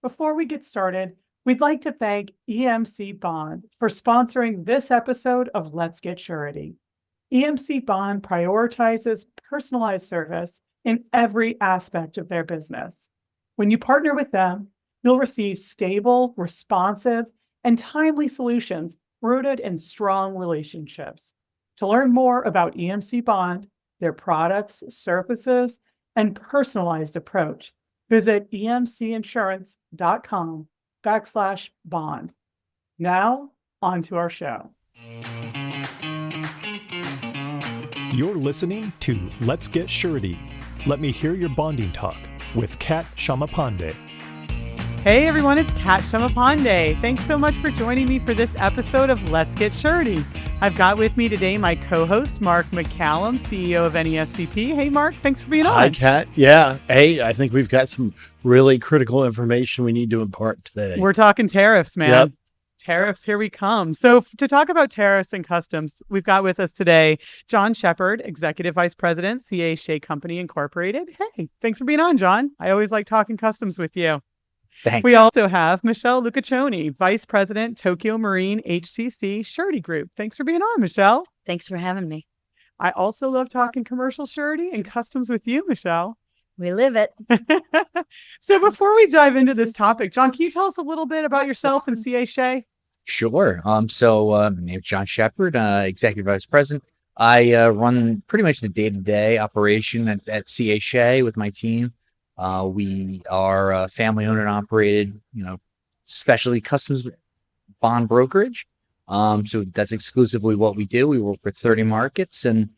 Before we get started, we'd like to thank EMC Bond for sponsoring this episode of Let's Get Surety. EMC Bond prioritizes personalized service in every aspect of their business. When you partner with them, you'll receive stable, responsive, and timely solutions rooted in strong relationships. To learn more about EMC Bond, their products, services, and personalized approach, visit emcinsurance.com/bond. Now, on to our show. You're listening to Let's Get Surety. Let me hear your bonding talk with Kat Shamapande. Hey everyone, it's Kat Shamapande. Thanks so much for joining me for this episode of Let's Get Surety. I've got with me today my co-host, Mark McCallum, CEO of NASBP. Hey Mark, thanks for being on. Hi Kat. Yeah. Hey, I think we've got some really critical information we need to impart today. We're talking tariffs, man. Yep. Tariffs, here we come. So to talk about tariffs and customs, we've got with us today John Sheppard, Executive Vice President, Shea Company Incorporated. Hey, thanks for being on, John. I always like talking customs with you. Thanks. We also have Michelle Lucaccioni, Vice President, Tokio Marine HCC Surety Group. Thanks for being on, Michelle. Thanks for having me. I also love talking commercial surety and customs with you, Michelle. We live it. So before we dive into this topic, John, can you tell us a little bit about yourself and Shea? Sure. My name's John Sheppard, Executive Vice President. I run pretty much the day-to-day operation at Shea with my team. We are a family-owned and operated, specialty customs bond brokerage. So that's exclusively what we do. We work with 30 markets, and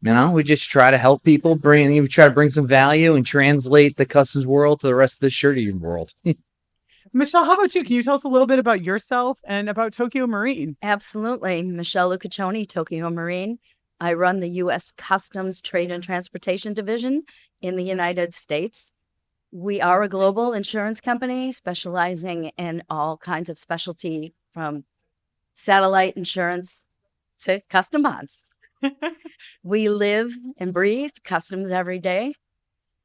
we just try to help people bring some value and translate the customs world to the rest of the surety world. Michelle, how about you? Can you tell us a little bit about yourself and about Tokio Marine? Absolutely. Michelle Lucaccioni, Tokio Marine. I run the U.S. Customs Trade and Transportation Division in the United States. We are a global insurance company specializing in all kinds of specialty, from satellite insurance to custom bonds. We live and breathe customs every day,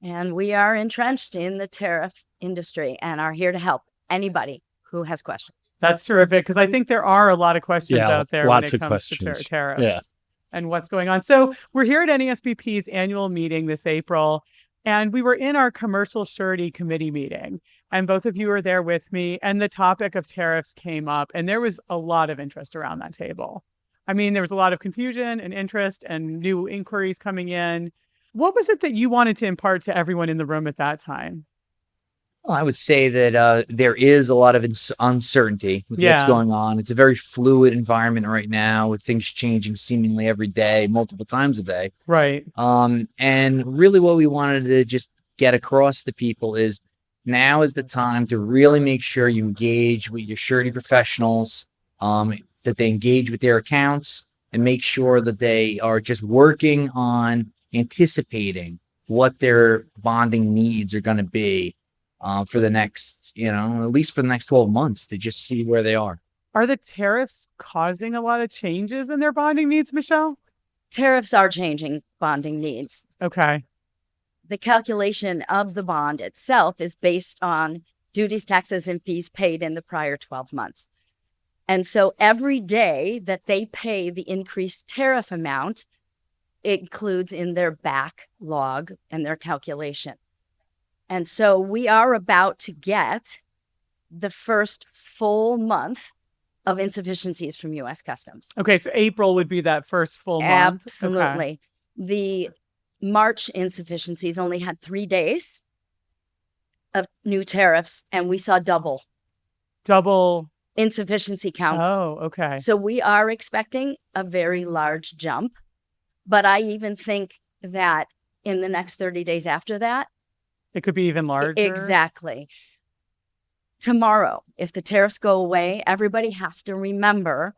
and we are entrenched in the tariff industry and are here to help anybody who has questions. That's terrific, because I think there are a lot of questions out there when lots it of comes to questions. tariffs and what's going on. So we're here at NASBP's annual meeting this April, and we were in our commercial surety committee meeting, and both of you were there with me, and the topic of tariffs came up, and there was a lot of interest around that table. I mean, there was a lot of confusion and interest and new inquiries coming in. What was it that you wanted to impart to everyone in the room at that time? Well, I would say that there is a lot of uncertainty with what's going on. It's a very fluid environment right now, with things changing seemingly every day, multiple times a day. Right. And really what we wanted to just get across to people is now is the time to really make sure you engage with your surety professionals, that they engage with their accounts, and make sure that they are just working on anticipating what their bonding needs are going to be for the next, at least for the next 12 months, to just see where they are. Are the tariffs causing a lot of changes in their bonding needs, Michelle? Tariffs are changing bonding needs. Okay. The calculation of the bond itself is based on duties, taxes, and fees paid in the prior 12 months. And so every day that they pay the increased tariff amount, it includes in their backlog and their calculation. And so we are about to get the first full month of insufficiencies from U.S. Customs. Okay, so April would be that first full month. Absolutely. Okay. The March insufficiencies only had 3 days of new tariffs, and we saw double insufficiency counts. Oh, okay. So we are expecting a very large jump, but I even think that in the next 30 days after that, it could be even larger. Exactly. Tomorrow, if the tariffs go away, everybody has to remember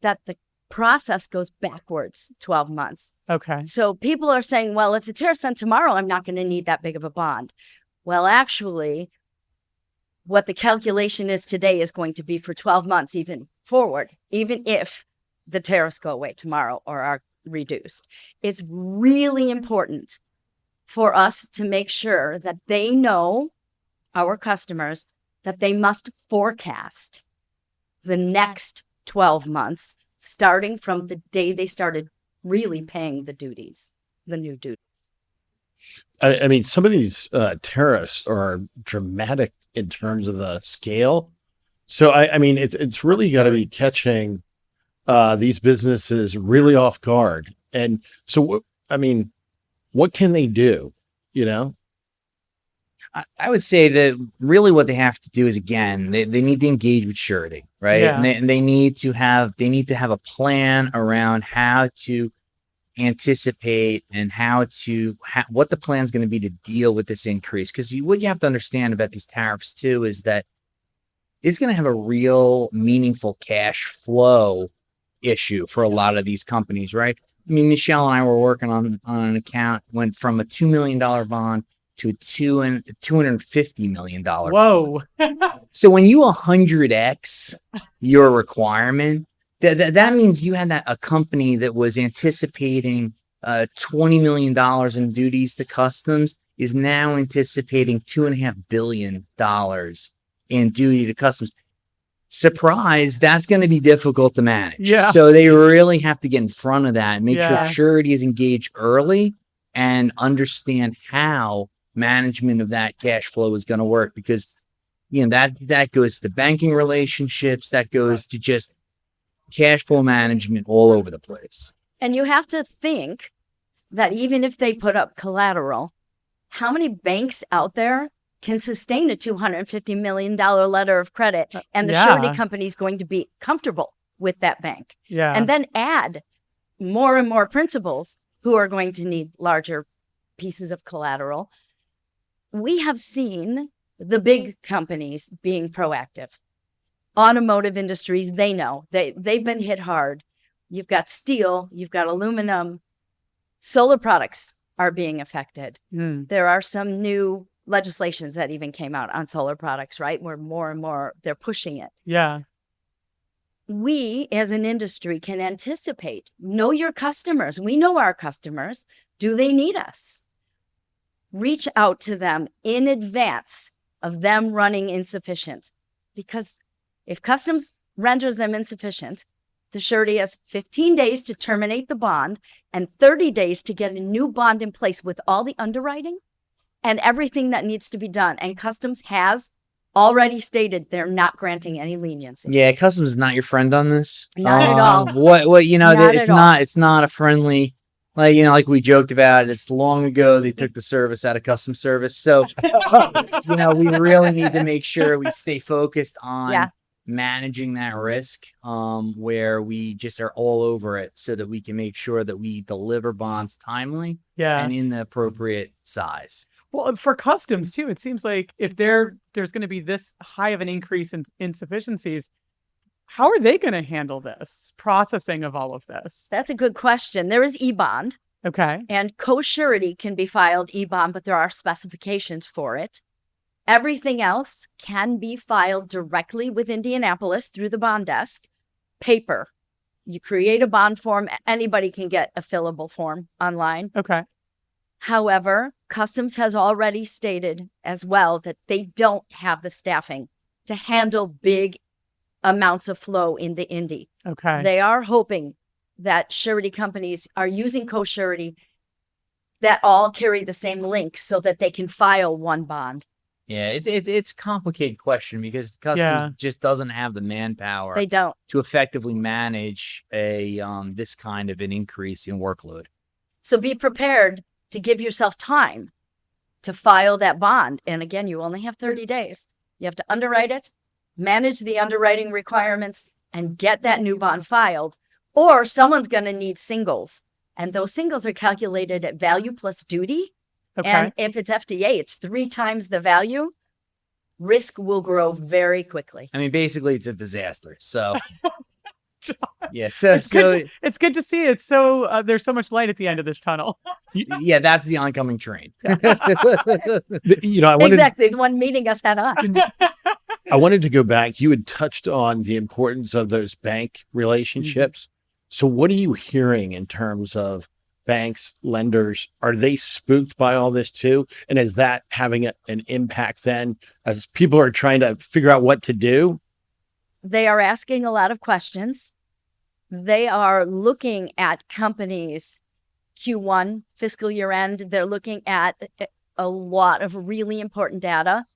that the process goes backwards 12 months. Okay. So people are saying, well, if the tariffs end tomorrow, I'm not going to need that big of a bond. Well, actually, what the calculation is today is going to be for 12 months, even forward, even if the tariffs go away tomorrow or are reduced. It's really important for us to make sure that they know our customers that they must forecast the next 12 months, starting from the day they started really paying the duties, the new duties. I mean, some of these tariffs are dramatic in terms of the scale. So, I mean, it's really got to be catching these businesses really off guard. And so, I mean, what can they do, you know? I would say that really what they have to do is, again, they need to engage with Surety, right? Yeah. And they need to have a plan around how to anticipate and what the plan is going to be to deal with this increase. Because what you have to understand about these tariffs too is that it's going to have a real meaningful cash flow issue for a lot of these companies, right? I mean, Michelle and I were working on an account, went from a $2 million bond to a $250 million. Whoa. So when you 100x your requirement, that means you had a company that was anticipating $20 million in duties to customs is now anticipating $2.5 billion in duty to customs. Surprise, that's going to be difficult to manage. Yeah. So they really have to get in front of that and make sure Yes. Surety is engaged early and understand how management of that cash flow is going to work, because that goes to the banking relationships, that goes to just cash flow management all over the place. And you have to think that even if they put up collateral, how many banks out there can sustain a $250 million letter of credit, and the surety company is going to be comfortable with that bank? Yeah. And then add more and more principals who are going to need larger pieces of collateral. We have seen the big companies being proactive. Automotive industries, they know they've been hit hard. You've got steel, you've got aluminum, solar products are being affected. There are some new legislations that even came out on solar products, right? Where more and more they're pushing it. Yeah. We as an industry can anticipate, know your customers. We know our customers. Do they need us? Reach out to them in advance of them running insufficient. Because if customs renders them insufficient, the surety has 15 days to terminate the bond and 30 days to get a new bond in place with all the underwriting and everything that needs to be done. And customs has already stated they're not granting any leniency. Yeah, customs is not your friend on this. Not at all. It's not a friendly, like we joked about. It's long ago they took the service out of customs service. So, we really need to make sure we stay focused on managing that risk, where we just are all over it so that we can make sure that we deliver bonds timely and in the appropriate size. Well, for customs too, it seems like if there's going to be this high of an increase in insufficiencies, how are they going to handle this processing of all of this? That's a good question. There is e-bond. Okay. And co-surety can be filed e-bond, but there are specifications for it. Everything else can be filed directly with Indianapolis through the bond desk. Paper. You create a bond form. Anybody can get a fillable form online. Okay. However, Customs has already stated as well that they don't have the staffing to handle big amounts of flow into Indy. Okay. They are hoping that surety companies are using co-surety that all carry the same link so that they can file one bond. Yeah, it's a complicated question because Customs just doesn't have the manpower. They don't. To effectively manage this kind of an increase in workload. So be prepared to give yourself time to file that bond. And again, you only have 30 days. You have to underwrite it, manage the underwriting requirements, and get that new bond filed. Or someone's going to need singles. And those singles are calculated at value plus duty. Okay. And if it's FDA, it's 3 times the value. Risk will grow very quickly. I mean, basically, it's a disaster. So, It's good to see it. So there's so much light at the end of this tunnel. Yeah, that's the oncoming train. Exactly, the one meeting us head on. I wanted to go back. You had touched on the importance of those bank relationships. So what are you hearing in terms of banks, lenders, are they spooked by all this too? And is that having an impact then as people are trying to figure out what to do? They are asking a lot of questions. They are looking at companies' Q1 fiscal year end. They're looking at a lot of really important data.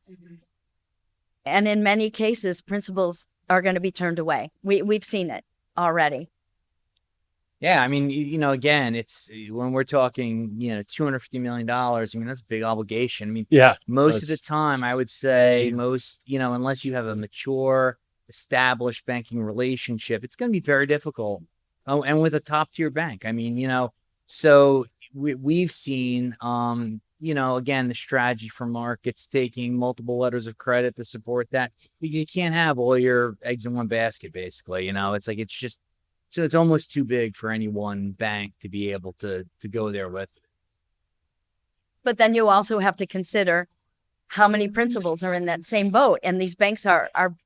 And in many cases, principals are going to be turned away. We've seen it already. Yeah, I mean, again, it's when we're talking, $250 million. I mean, that's a big obligation. I mean, Yeah. most of the time, I would say unless you have a mature, established banking relationship, it's going to be very difficult. Oh, and with a top tier bank, I mean, so we've seen, again, the strategy for markets taking multiple letters of credit to support that. You can't have all your eggs in one basket, basically. It's like so it's almost too big for any one bank to be able to go there with. But then you also have to consider how many principals are in that same boat. And these banks are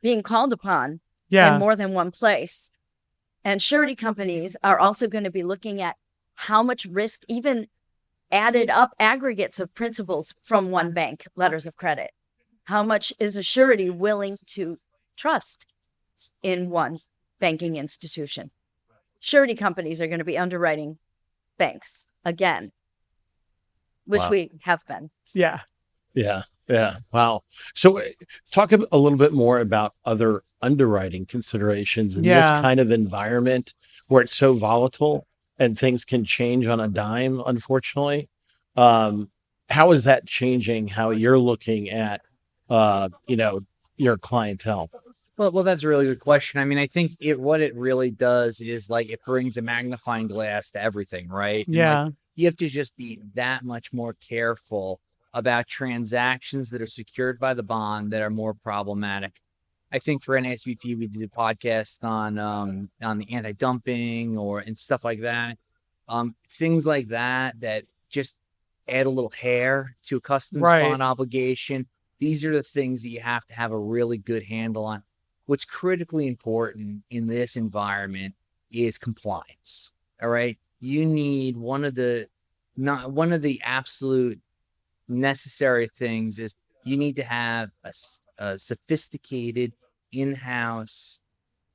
being called upon in more than one place. And surety companies are also going to be looking at how much risk, even added up aggregates of principals from one bank, letters of credit. How much is a surety willing to trust in one banking institution? Surety companies are going to be underwriting banks again, which we have been. Yeah. Yeah. Yeah. Wow. So talk a little bit more about other underwriting considerations in this kind of environment where it's so volatile and things can change on a dime, unfortunately. How is that changing how you're looking at, your clientele? Well, that's a really good question. I mean, I think what it really does is it brings a magnifying glass to everything, right? And, you have to just be that much more careful about transactions that are secured by the bond that are more problematic. I think for NASBP, we did a podcast on the anti-dumping and stuff like that. Things like that just add a little hair to a customs bond obligation. These are the things that you have to have a really good handle on. What's critically important in this environment is compliance. All right. You need one of the absolute necessary things is you need to have a sophisticated in-house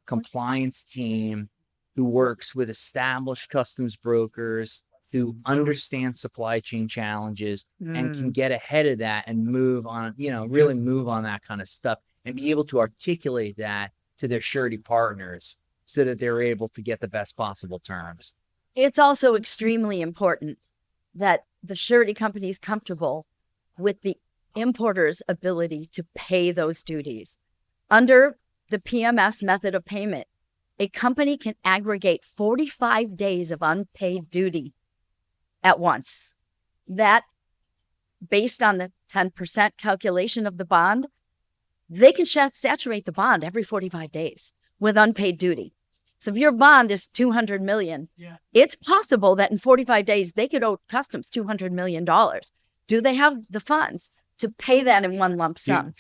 compliance team who works with established customs brokers, who understand supply chain challenges and can get ahead of that and move on, really move on that kind of stuff and be able to articulate that to their surety partners so that they're able to get the best possible terms. It's also extremely important that the surety company is comfortable with the importer's ability to pay those duties. Under the PMS method of payment, a company can aggregate 45 days of unpaid duty at once. That, based on the 10% calculation of the bond, they can saturate the bond every 45 days with unpaid duty. So if your bond is $200 million, it's possible that in 45 days, they could owe customs $200 million. Do they have the funds to pay that in one lump sum?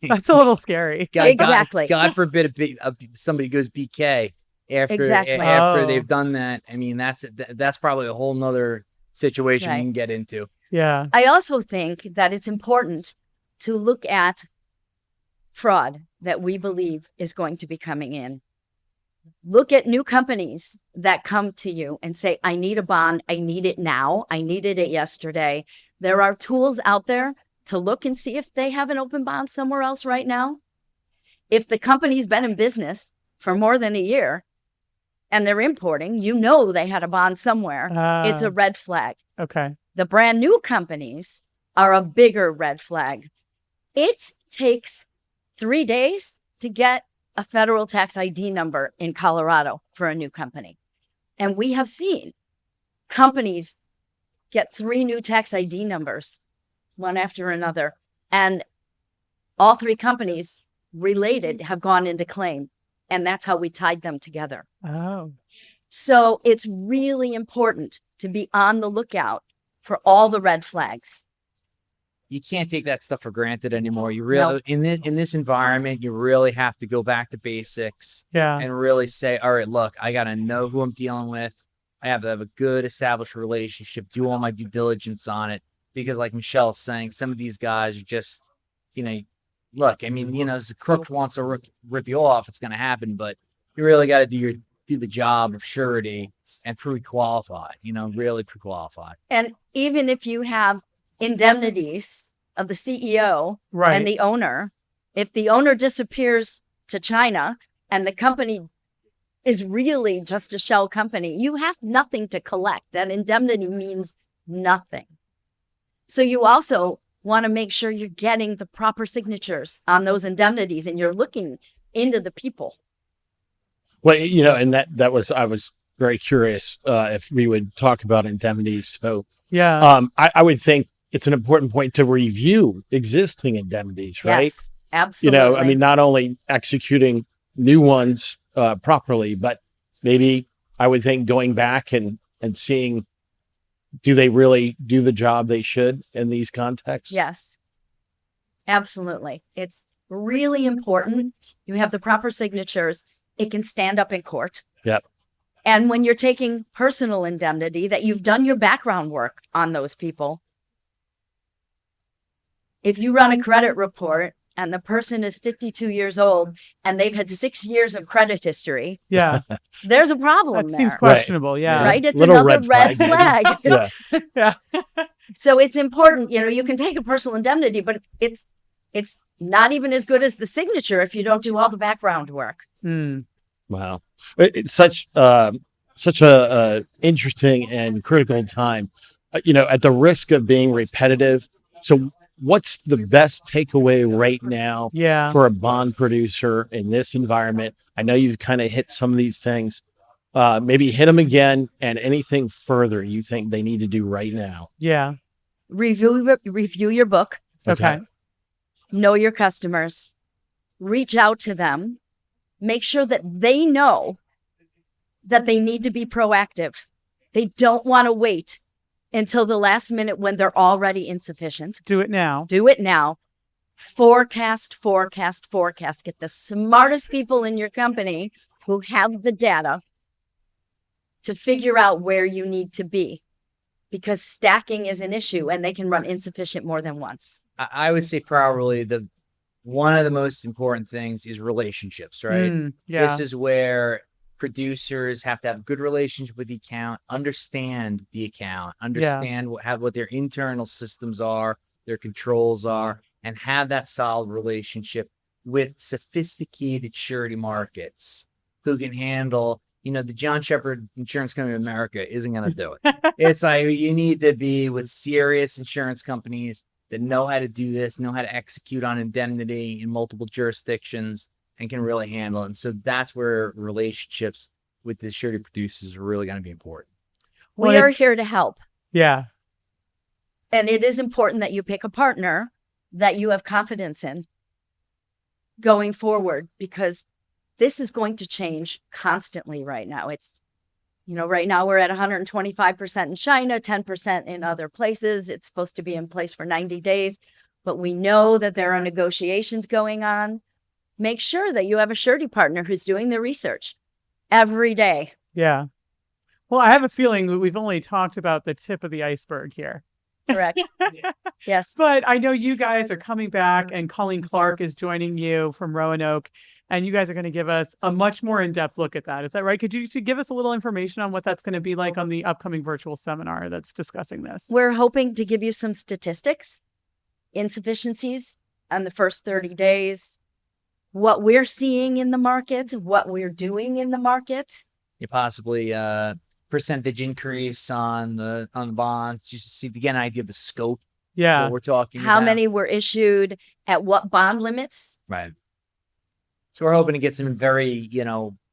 That's a little scary. Exactly. God forbid somebody goes BK after they've done that. I mean, that's probably a whole nother situation you can get into. Yeah. I also think that it's important to look at fraud that we believe is going to be coming in. Look at new companies that come to you and say, I need a bond. I need it now. I needed it yesterday. There are tools out there to look and see if they have an open bond somewhere else right now. If the company's been in business for more than a year and they're importing, they had a bond somewhere. It's a red flag. Okay. The brand new companies are a bigger red flag. It takes 3 days to get a federal tax ID number in Colorado for a new company. And we have seen companies get 3 new tax ID numbers, one after another. And all 3 companies related have gone into claim. And that's how we tied them together. Oh. So it's really important to be on the lookout for all the red flags. You can't take that stuff for granted anymore. You really, in this environment, you really have to go back to basics and really say, all right, look, I got to know who I'm dealing with. I have to have a good established relationship, do all my due diligence on it. Because like Michelle's saying, some of these guys are just, look, I mean, as a crook wants to rip you off, it's going to happen, but you really got to do the job of surety and pre-qualify, really pre-qualify. And even if you have indemnities of the CEO Right. and the owner, if the owner disappears to China and the company is really just a shell company, you have nothing to collect. That indemnity means nothing. So you also want to make sure you're getting the proper signatures on those indemnities and you're looking into the people. Well, and that was, I was very curious if we would talk about indemnities. So Yeah. I would think it's an important point to review existing indemnities, right? Yes, absolutely. I mean, not only executing new ones properly, but maybe I would think going back and seeing, do they really do the job they should in these contexts? Yes, absolutely. It's really important. You have the proper signatures. It can stand up in court. Yep. And when you're taking personal indemnity, that you've done your background work on those people. If you run a credit report and the person is 52 years old and they've had 6 years of credit history, Yeah. there's a problem That there. seems questionable. Yeah. Right? It's Little another red flag. Yeah. Yeah. So it's important, you can take a personal indemnity, but it's not even as good as the signature if you don't do all the background work. Mm. Wow. It's such a interesting and critical time, at the risk of being repetitive. So what's the best takeaway right now Yeah. for a bond producer in this environment? I know you've kind of hit some of these things. Maybe hit them again, and anything further you think they need to do right now. Yeah. Review your book. Okay. Know your customers. Reach out to them. Make sure that they know that they need to be proactive. They don't want to wait until the last minute when they're already insufficient. Do it now. Do it now. Forecast, forecast, forecast. Get the smartest people in your company who have the data to figure out where you need to be, because stacking is an issue and they can run insufficient more than once. I would say probably one of the most important things is relationships, right? Yeah. This is where producers have to have a good relationship with the account, understand the account, understand what their internal systems are, their controls are, and have that solid relationship with sophisticated surety markets who can handle, the John Sheppard Insurance Company of America isn't going to do it. It's like you need to be with serious insurance companies that know how to do this, know how to execute on indemnity in multiple jurisdictions, and can really handle it. And so that's where relationships with the surety producers are really going to be important. We are here to help. Yeah. And it is important that you pick a partner that you have confidence in going forward, because this is going to change constantly right now. It's, right now we're at 125% in China, 10% in other places. It's supposed to be in place for 90 days, but we know that there are negotiations going on. Make sure that you have a surety partner who's doing the research every day. Yeah. Well, I have a feeling that we've only talked about the tip of the iceberg here. Correct. Yes. But I know you guys are coming back, and Colleen Clark is joining you from Roanoke, and you guys are going to give us a much more in-depth look at that. Is that right? Could you give us a little information on what that's going to be like on the upcoming virtual seminar that's discussing this? We're hoping to give you some statistics, insufficiencies on the first 30 days, what we're seeing in the market, what we're doing in the market. You possibly percentage increase on the bonds, just to get an idea of the scope. Yeah. What we're talking How about. many were issued at what bond limits? Right. So we're hoping to get some very,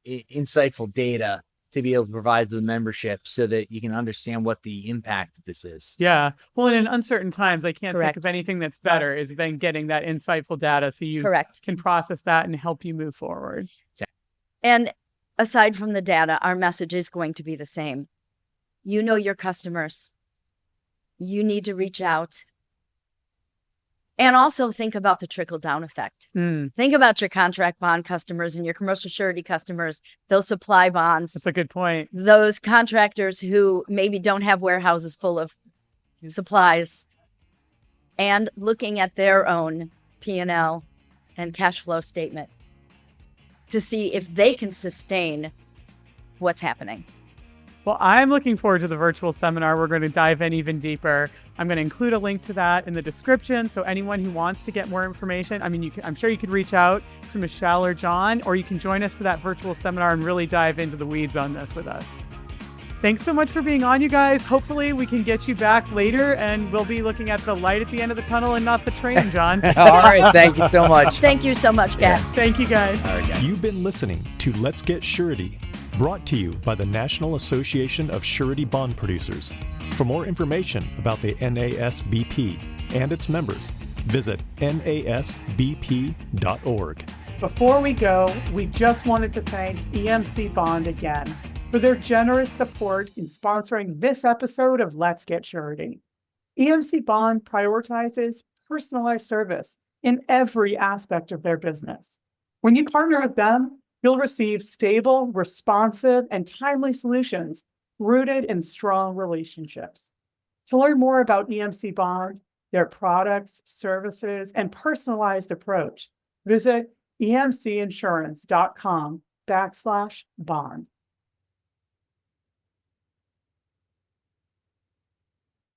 insightful data to be able to provide to the membership so that you can understand what the impact of this is. Yeah. Well, and in uncertain times, I can't Correct. think of anything that's better is than getting that insightful data so you Correct. can process that and help you move forward. And aside from the data, our message is going to be the same. You know your customers. You need to reach out And also think about the trickle down effect. Mm, Think about your contract bond customers and your commercial surety customers, those supply bonds, that's a good point. those contractors who maybe don't have warehouses full of supplies, and looking at their own P&L and cash flow statement to see if they can sustain what's happening. Well, I'm looking forward to the virtual seminar. We're going to dive in even deeper. I'm going to include a link to that in the description. So anyone who wants to get more information, I mean, I'm sure you could reach out to Michelle or John, or you can join us for that virtual seminar and really dive into the weeds on this with us. Thanks so much for being on, you guys. Hopefully we can get you back later and we'll be looking at the light at the end of the tunnel and not the train, John. All right. Thank you so much. Thank you so much, Kat. Thank you, guys. You've been listening to Let's Get Surety, brought to you by the National Association of Surety Bond Producers. For more information about the NASBP and its members, visit nasbp.org. Before we go, we just wanted to thank EMC Bond again for their generous support in sponsoring this episode of Let's Get Surety. EMC Bond prioritizes personalized service in every aspect of their business. When you partner with them, you'll receive stable, responsive, and timely solutions rooted in strong relationships. To learn more about EMC Bond, their products, services, and personalized approach, visit emcinsurance.com/bond.